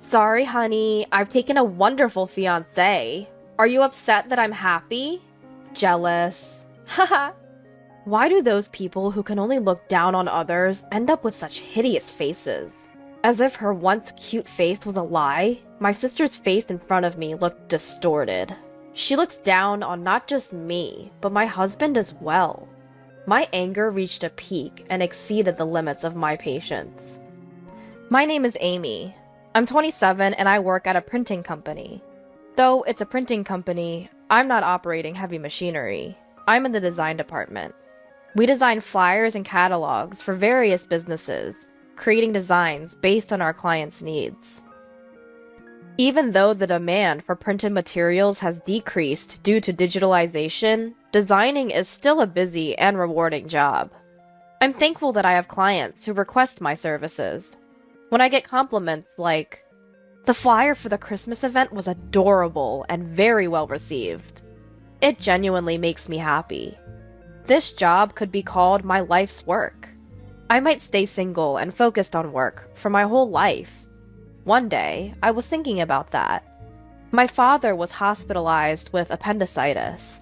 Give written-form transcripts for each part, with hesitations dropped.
Sorry, honey, I've taken a wonderful fiancé. Are you upset that I'm happy? Jealous. Haha. Why do those people who can only look down on others end up with such hideous faces? As if her once cute face was a lie, my sister's face in front of me looked distorted. She looks down on not just me, but my husband as well. My anger reached a peak and exceeded the limits of my patience. My name is Amy. I'm 27 and I work at a printing company. Though it's a printing company, I'm not operating heavy machinery. I'm in the design department. We design flyers and catalogs for various businesses, creating designs based on our clients' needs. Even though the demand for printed materials has decreased due to digitalization, designing is still a busy and rewarding job. I'm thankful that I have clients who request my services. When I get compliments like, "The flyer for the Christmas event was adorable and very well received," it genuinely makes me happy. This job could be called my life's work. I might stay single and focused on work for my whole life. One day, I was thinking about that. My father was hospitalized with appendicitis.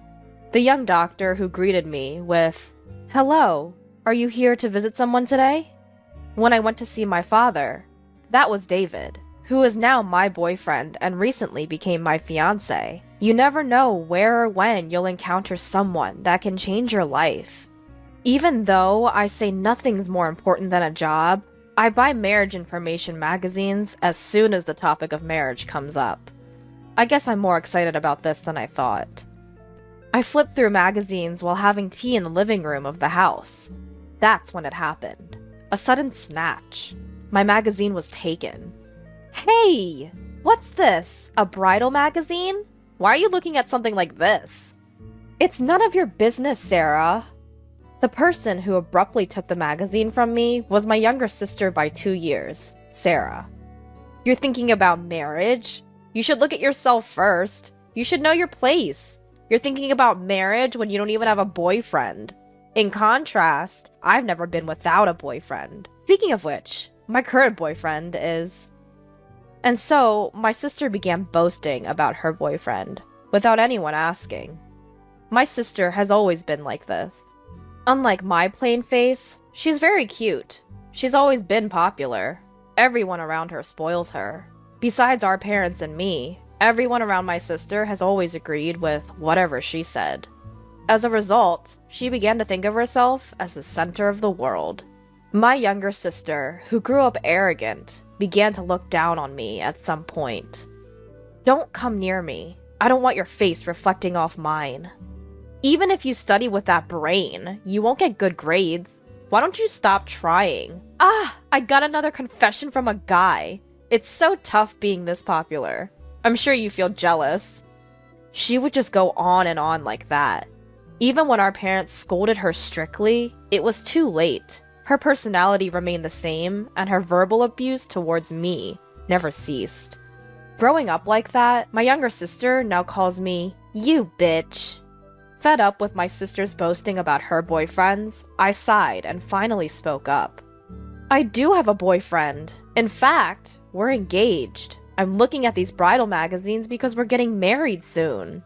The young doctor who greeted me with, "Hello, are you here to visit someone today?" When I went to see my father, that was David, who is now my boyfriend and recently became my fiancé. You never know where or when you'll encounter someone that can change your life. Even though I say nothing's more important than a job, I buy marriage information magazines as soon as the topic of marriage comes up. I guess I'm more excited about this than I thought. I flipped through magazines while having tea in the living room of the house. That's when it happened. A sudden snatch. My magazine was taken. Hey! What's this? A bridal magazine? Why are you looking at something like this? It's none of your business, Sarah. The person who abruptly took the magazine from me was my younger sister by 2 years, Sarah. You're thinking about marriage? You should look at yourself first. You should know your place. You're thinking about marriage when you don't even have a boyfriend. In contrast, I've never been without a boyfriend. Speaking of which, my current boyfriend is... And so, my sister began boasting about her boyfriend, without anyone asking. My sister has always been like this. Unlike my plain face, she's very cute. She's always been popular. Everyone around her spoils her. Besides our parents and me, everyone around my sister has always agreed with whatever she said. As a result, she began to think of herself as the center of the world. My younger sister, who grew up arrogant, began to look down on me at some point. "Don't come near me. I don't want your face reflecting off mine. Even if you study with that brain, you won't get good grades. Why don't you stop trying?" I got another confession from a guy. It's so tough being this popular. I'm sure you feel jealous. She would just go on and on like that. Even when our parents scolded her strictly, it was too late. Her personality remained the same, and her verbal abuse towards me never ceased. Growing up like that, my younger sister now calls me, "You bitch." Fed up with my sister's boasting about her boyfriends, I sighed and finally spoke up. "I do have a boyfriend. In fact, we're engaged. I'm looking at these bridal magazines because we're getting married soon."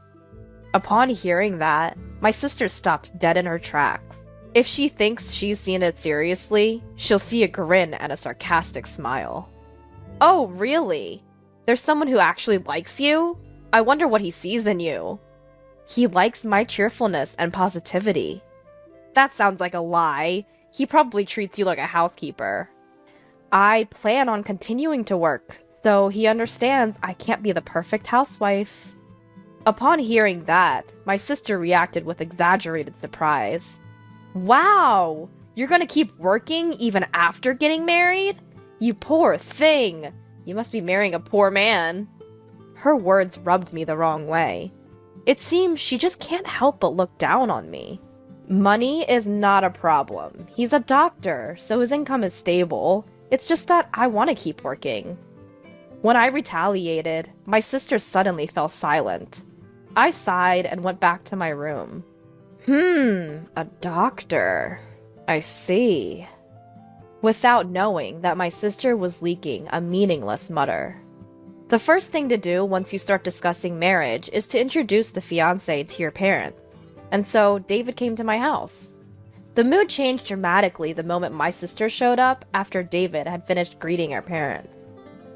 Upon hearing that, my sister stopped dead in her tracks. If she thinks she's seen it seriously, she'll see a grin and a sarcastic smile. "Oh, really? There's someone who actually likes you? I wonder what he sees in you." "He likes my cheerfulness and positivity." "That sounds like a lie. He probably treats you like a housekeeper." "I plan on continuing to work, so he understands I can't be the perfect housewife." Upon hearing that, my sister reacted with exaggerated surprise. "Wow! You're gonna keep working even after getting married? You poor thing! You must be marrying a poor man." Her words rubbed me the wrong way. It seems she just can't help but look down on me. Money is not a problem. He's a doctor, so his income is stable. It's just that I want to keep working. When I retaliated, my sister suddenly fell silent. I sighed and went back to my room. A doctor. I see. Without knowing that my sister was leaking a meaningless mutter. The first thing to do once you start discussing marriage is to introduce the fiancé to your parents. And so David came to my house. The mood changed dramatically the moment my sister showed up after David had finished greeting our parents.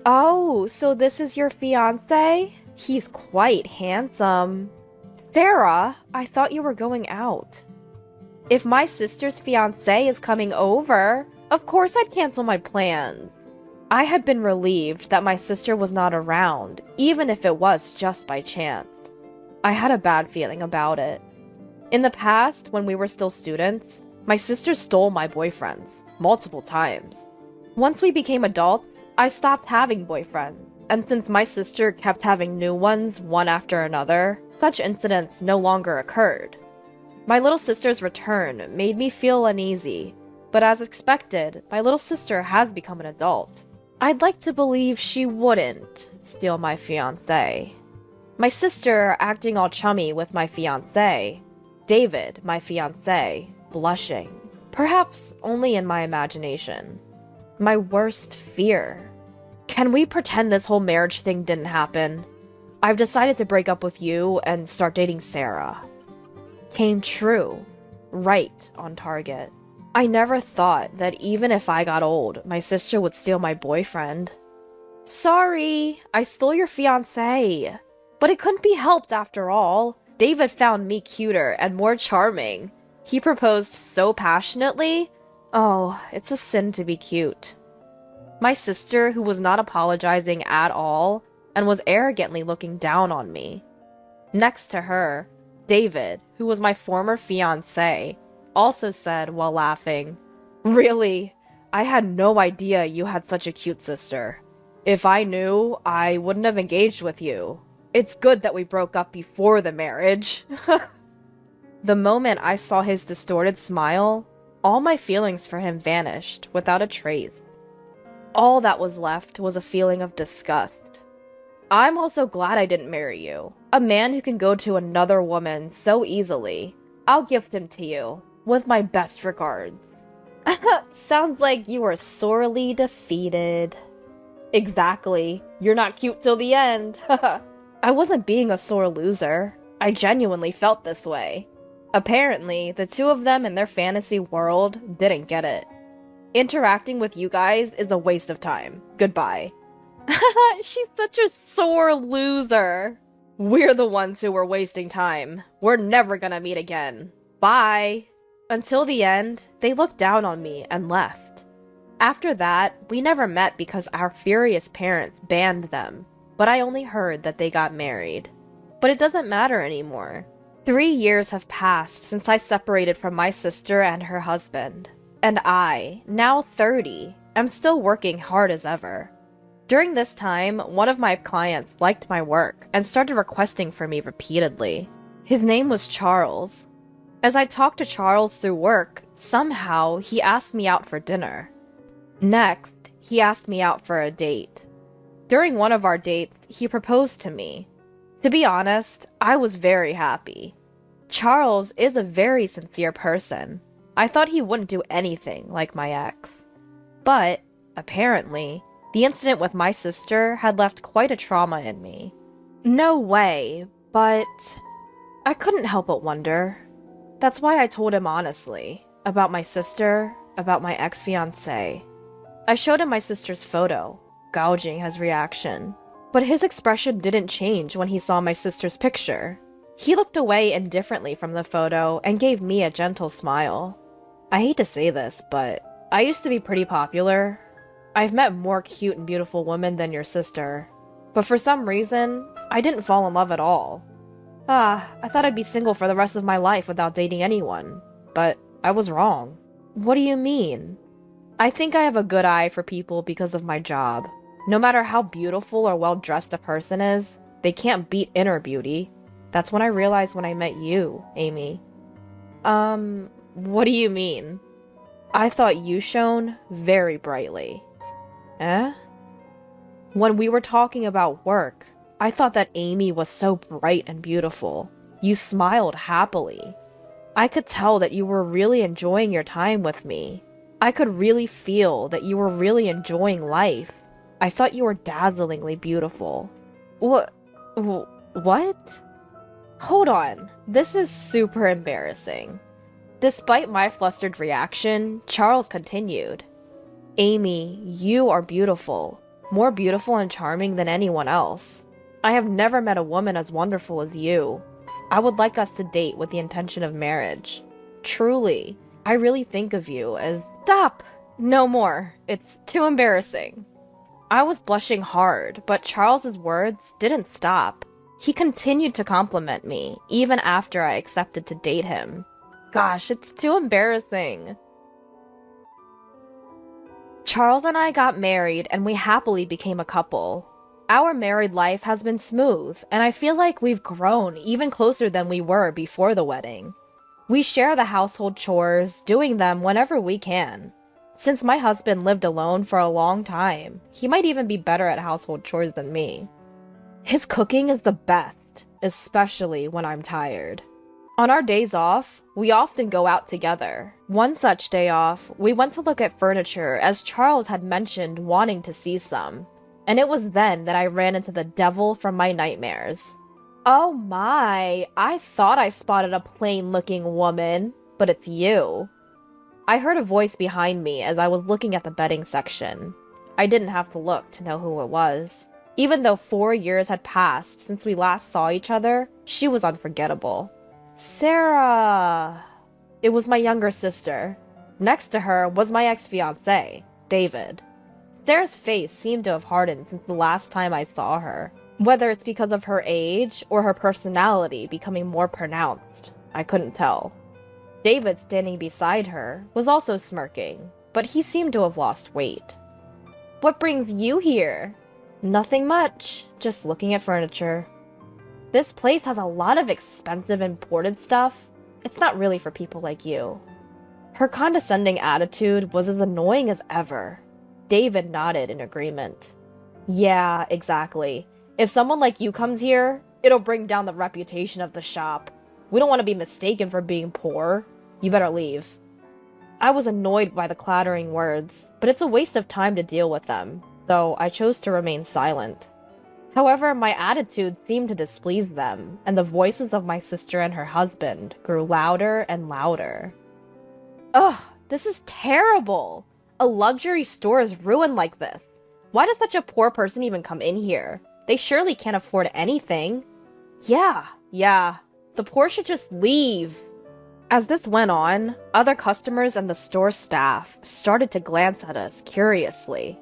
Oh, so this is your fiancé? He's quite handsome. Sarah, I thought you were going out. If my sister's fiancé is coming over, of course I'd cancel my plans. I had been relieved that my sister was not around, even if it was just by chance. I had a bad feeling about it. In the past, when we were still students, my sister stole my boyfriends, multiple times. Once we became adults, I stopped having boyfriends, and since my sister kept having new ones one after another, such incidents no longer occurred. My little sister's return made me feel uneasy, but as expected, my little sister has become an adult. I'd like to believe she wouldn't steal my fiancé. My sister acting all chummy with my fiancé. David, my fiancé, blushing. Perhaps only in my imagination. My worst fear. Can we pretend this whole marriage thing didn't happen? I've decided to break up with you and start dating Sarah. Came true. Right on target. I never thought that even if I got old, my sister would steal my boyfriend. Sorry, I stole your fiancé. But it couldn't be helped after all. David found me cuter and more charming. He proposed so passionately. Oh, it's a sin to be cute. My sister, who was not apologizing at all, and was arrogantly looking down on me. Next to her, David, who was my former fiancé, also said while laughing, "Really? I had no idea you had such a cute sister. If I knew, I wouldn't have engaged with you. It's good that we broke up before the marriage." The moment I saw his distorted smile, all my feelings for him vanished without a trace. All that was left was a feeling of disgust. I'm also glad I didn't marry you. A man who can go to another woman so easily. I'll gift him to you, with my best regards. Sounds like you were sorely defeated. Exactly. You're not cute till the end. I wasn't being a sore loser. I genuinely felt this way. Apparently, the two of them in their fantasy world didn't get it. Interacting with you guys is a waste of time. Goodbye. She's such a sore loser. We're the ones who were wasting time. We're never gonna meet again. Bye. Until the end, they looked down on me and left. After that, we never met because our furious parents banned them, but I only heard that they got married. But it doesn't matter anymore. 3 years have passed since I separated from my sister and her husband, and I, now 30, am still working hard as ever. During this time, one of my clients liked my work and started requesting for me repeatedly. His name was Charles. As I talked to Charles through work, somehow he asked me out for dinner. Next, he asked me out for a date. During one of our dates, he proposed to me. To be honest, I was very happy. Charles is a very sincere person. I thought he wouldn't do anything like my ex. But, apparently, the incident with my sister had left quite a trauma in me. No way, but I couldn't help but wonder. That's why I told him honestly, about my sister, about my ex-fiancé. I showed him my sister's photo, gouging his reaction. But his expression didn't change when he saw my sister's picture. He looked away indifferently from the photo and gave me a gentle smile. I hate to say this, but I used to be pretty popular. I've met more cute and beautiful women than your sister. But for some reason, I didn't fall in love at all. I thought I'd be single for the rest of my life without dating anyone. But I was wrong. What do you mean? I think I have a good eye for people because of my job. No matter how beautiful or well-dressed a person is, they can't beat inner beauty. That's when I realized when I met you, Amy. What do you mean? I thought you shone very brightly. Eh? When we were talking about work, I thought that Amy was so bright and beautiful. You smiled happily. I could tell that you were really enjoying your time with me. I could really feel that you were really enjoying life. I thought you were dazzlingly beautiful. What? What? Hold on. This is super embarrassing. Despite my flustered reaction, Charles continued. Amy, you are beautiful. More beautiful and charming than anyone else. I have never met a woman as wonderful as you. I would like us to date with the intention of marriage. Truly, I really think of you as— Stop! No more. It's too embarrassing. I was blushing hard, but Charles's words didn't stop. He continued to compliment me, even after I accepted to date him. Gosh, it's too embarrassing. Charles and I got married, and we happily became a couple. Our married life has been smooth, and I feel like we've grown even closer than we were before the wedding. We share the household chores, doing them whenever we can. Since my husband lived alone for a long time, he might even be better at household chores than me. His cooking is the best, especially when I'm tired. On our days off, we often go out together. One such day off, we went to look at furniture as Charles had mentioned wanting to see some. And it was then that I ran into the devil from my nightmares. Oh my, I thought I spotted a plain-looking woman, but it's you. I heard a voice behind me as I was looking at the bedding section. I didn't have to look to know who it was. Even though 4 years had passed since we last saw each other, she was unforgettable. Sarah! It was my younger sister. Next to her was my ex-fiancé, David. Sarah's face seemed to have hardened since the last time I saw her. Whether it's because of her age or her personality becoming more pronounced, I couldn't tell. David, standing beside her, was also smirking, but he seemed to have lost weight. What brings you here? Nothing much, just looking at furniture. This place has a lot of expensive imported stuff. It's not really for people like you. Her condescending attitude was as annoying as ever. David nodded in agreement. Yeah, exactly. If someone like you comes here, it'll bring down the reputation of the shop. We don't want to be mistaken for being poor. You better leave. I was annoyed by the clattering words, but it's a waste of time to deal with them, so I chose to remain silent. However, my attitude seemed to displease them, and the voices of my sister and her husband grew louder and louder. Ugh, this is terrible! A luxury store is ruined like this. Why does such a poor person even come in here? They surely can't afford anything. Yeah, the poor should just leave. As this went on, other customers and the store staff started to glance at us curiously.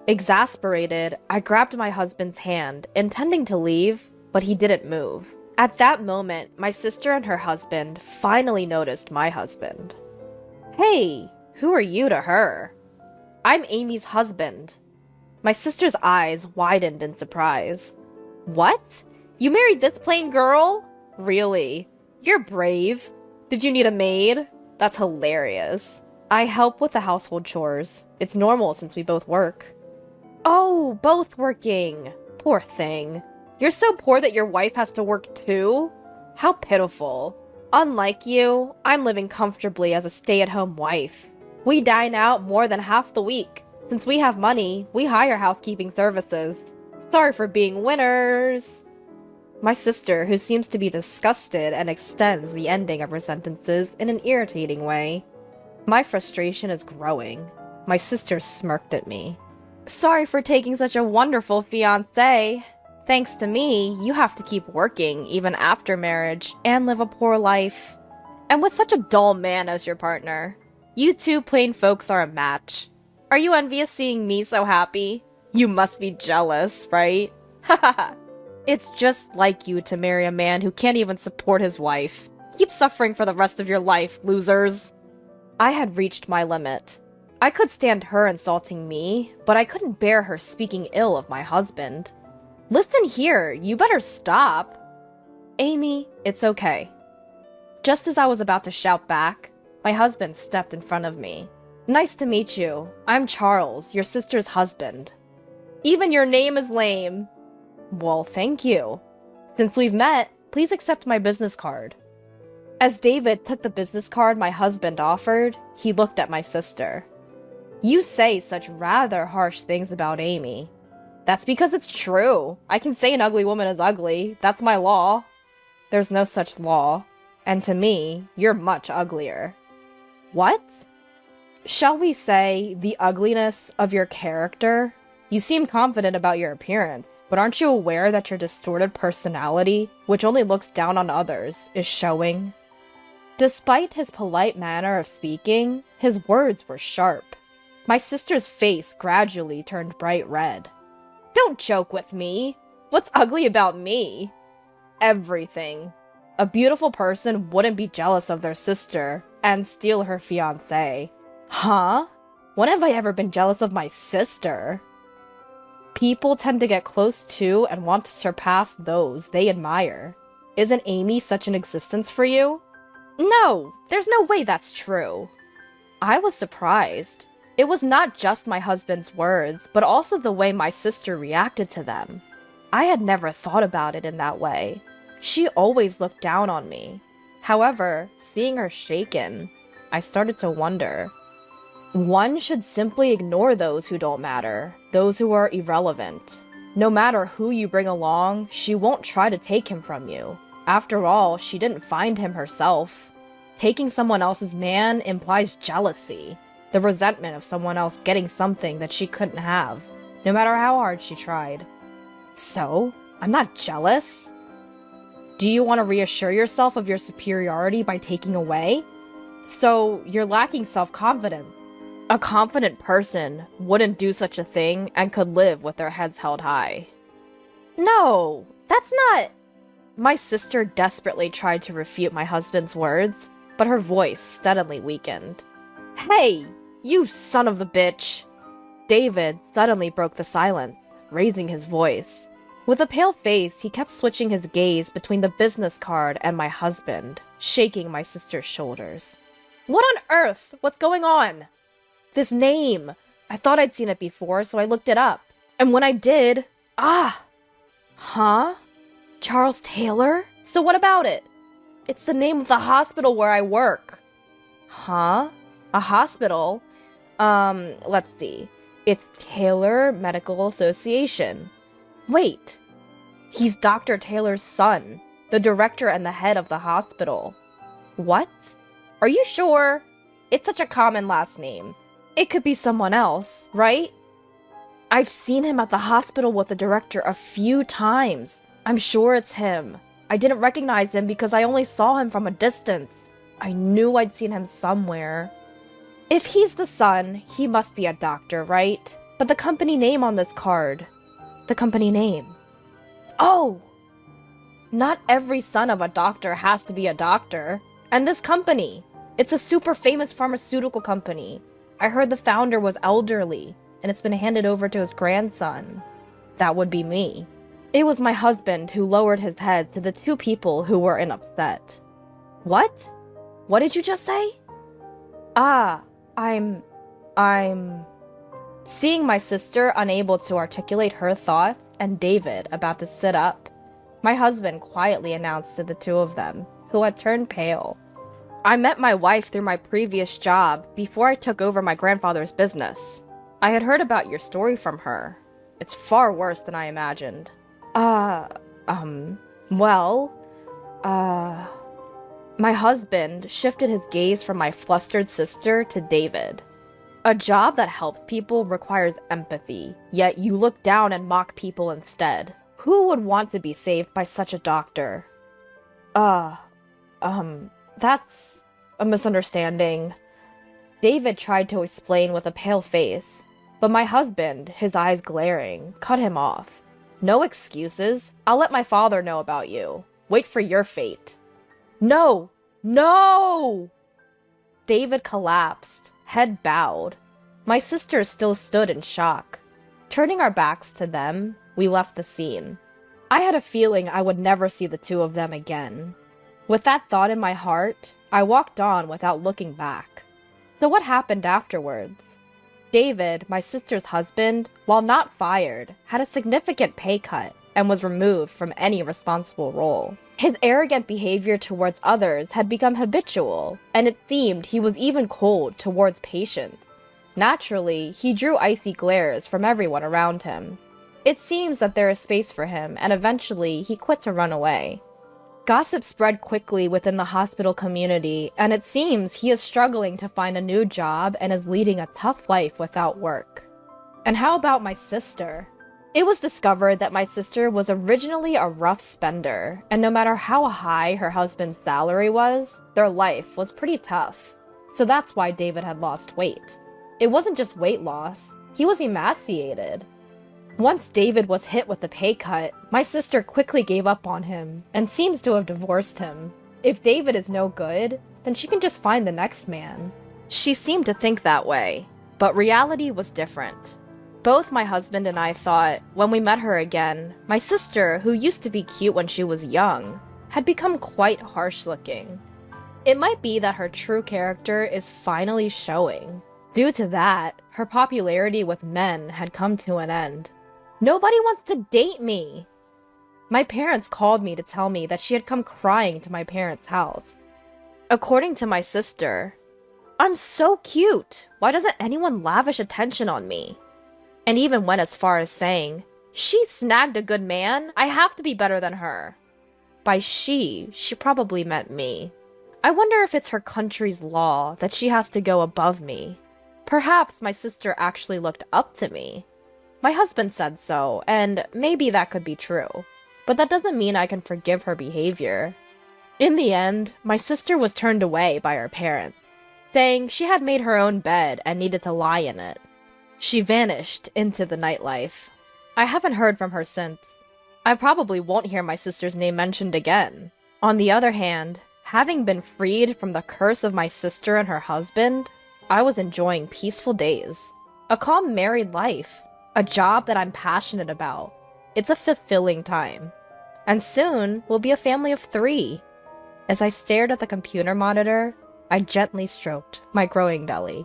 Exasperated, I grabbed my husband's hand, intending to leave, but he didn't move. At that moment, my sister and her husband finally noticed my husband. Hey, who are you to her? I'm Amy's husband. My sister's eyes widened in surprise. What? You married this plain girl? Really? You're brave. Did you need a maid? That's hilarious. I help with the household chores. It's normal since we both work. Oh, both working. Poor thing. You're so poor that your wife has to work too? How pitiful. Unlike you, I'm living comfortably as a stay-at-home wife. We dine out more than half the week. Since we have money, we hire housekeeping services. Sorry for being winners. My sister, who seems to be disgusted and extends the ending of her sentences in an irritating way. My frustration is growing. My sister smirked at me. Sorry for taking such a wonderful fiancé. Thanks to me, you have to keep working even after marriage and live a poor life. And with such a dull man as your partner, you two plain folks are a match. Are you envious seeing me so happy? You must be jealous, right? Haha. It's just like you to marry a man who can't even support his wife. Keep suffering for the rest of your life, losers. I had reached my limit. I could stand her insulting me, but I couldn't bear her speaking ill of my husband. Listen here, you better stop. Amy, it's okay. Just as I was about to shout back, my husband stepped in front of me. Nice to meet you. I'm Charles, your sister's husband. Even your name is lame. Well, thank you. Since we've met, please accept my business card. As David took the business card my husband offered, he looked at my sister. You say such rather harsh things about Amy. That's because it's true. I can say an ugly woman is ugly. That's my law. There's no such law. And to me, you're much uglier. What? Shall we say the ugliness of your character? You seem confident about your appearance, but aren't you aware that your distorted personality, which only looks down on others, is showing? Despite his polite manner of speaking, his words were sharp. My sister's face gradually turned bright red. Don't joke with me. What's ugly about me? Everything. A beautiful person wouldn't be jealous of their sister and steal her fiancé. Huh? When have I ever been jealous of my sister? People tend to get close to and want to surpass those they admire. Isn't Amy such an existence for you? No, there's no way that's true. I was surprised. It was not just my husband's words, but also the way my sister reacted to them. I had never thought about it in that way. She always looked down on me. However, seeing her shaken, I started to wonder. One should simply ignore those who don't matter, those who are irrelevant. No matter who you bring along, she won't try to take him from you. After all, she didn't find him herself. Taking someone else's man implies jealousy, the resentment of someone else getting something that she couldn't have, no matter how hard she tried. So, I'm not jealous? Do you want to reassure yourself of your superiority by taking away? So, you're lacking self-confidence. A confident person wouldn't do such a thing and could live with their heads held high. No, that's not... My sister desperately tried to refute my husband's words, but her voice steadily weakened. Hey, you son of a bitch! David suddenly broke the silence, raising his voice. With a pale face, he kept switching his gaze between the business card and my husband, shaking my sister's shoulders. What on earth? What's going on? This name! I thought I'd seen it before, so I looked it up. And when I did... Huh? Charles Taylor? So what about it? It's the name of the hospital where I work. Huh? A hospital? Let's see. It's Taylor Medical Association. Wait. He's Dr. Taylor's son, the director and the head of the hospital. What? Are you sure? It's such a common last name. It could be someone else, right? I've seen him at the hospital with the director a few times. I'm sure it's him. I didn't recognize him because I only saw him from a distance. I knew I'd seen him somewhere. If he's the son, he must be a doctor, right? But the company name on this card. The company name. Oh! Not every son of a doctor has to be a doctor. And this company. It's a super famous pharmaceutical company. I heard the founder was elderly, and it's been handed over to his grandson. That would be me. It was my husband who lowered his head to the two people who were in upset. What? What did you just say? I'm... Seeing my sister unable to articulate her thoughts and David about to sit up, my husband quietly announced to the two of them, who had turned pale. I met my wife through my previous job before I took over my grandfather's business. I had heard about your story from her. It's far worse than I imagined. My husband shifted his gaze from my flustered sister to David. A job that helps people requires empathy, yet you look down and mock people instead. Who would want to be saved by such a doctor? That's a misunderstanding. David tried to explain with a pale face, but my husband, his eyes glaring, cut him off. No excuses. I'll let my father know about you. Wait for your fate. No! No! David collapsed, head bowed. My sister still stood in shock. Turning our backs to them, we left the scene. I had a feeling I would never see the two of them again. With that thought in my heart, I walked on without looking back. So what happened afterwards? David, my sister's husband, while not fired, had a significant pay cut and was removed from any responsible role. His arrogant behavior towards others had become habitual, and it seemed he was even cold towards patients. Naturally, he drew icy glares from everyone around him. It seems that there is space for him, and eventually he quit to run away. Gossip spread quickly within the hospital community, and it seems he is struggling to find a new job and is leading a tough life without work. And how about my sister? It was discovered that my sister was originally a rough spender, and no matter how high her husband's salary was, their life was pretty tough. So that's why David had lost weight. It wasn't just weight loss, he was emaciated. Once David was hit with a pay cut, my sister quickly gave up on him and seems to have divorced him. If David is no good, then she can just find the next man. She seemed to think that way, but reality was different. Both my husband and I thought, when we met her again, my sister, who used to be cute when she was young, had become quite harsh-looking. It might be that her true character is finally showing. Due to that, her popularity with men had come to an end. Nobody wants to date me! My parents called me to tell me that she had come crying to my parents' house. According to my sister, I'm so cute! Why doesn't anyone lavish attention on me? And even went as far as saying, she snagged a good man, I have to be better than her. By she probably meant me. I wonder if it's her country's law that she has to go above me. Perhaps my sister actually looked up to me. My husband said so, and maybe that could be true. But that doesn't mean I can forgive her behavior. In the end, my sister was turned away by her parents, saying she had made her own bed and needed to lie in it. She vanished into the nightlife. I haven't heard from her since. I probably won't hear my sister's name mentioned again. On the other hand, having been freed from the curse of my sister and her husband, I was enjoying peaceful days. A calm married life. A job that I'm passionate about. It's a fulfilling time. And soon, we'll be a family of 3. As I stared at the computer monitor, I gently stroked my growing belly.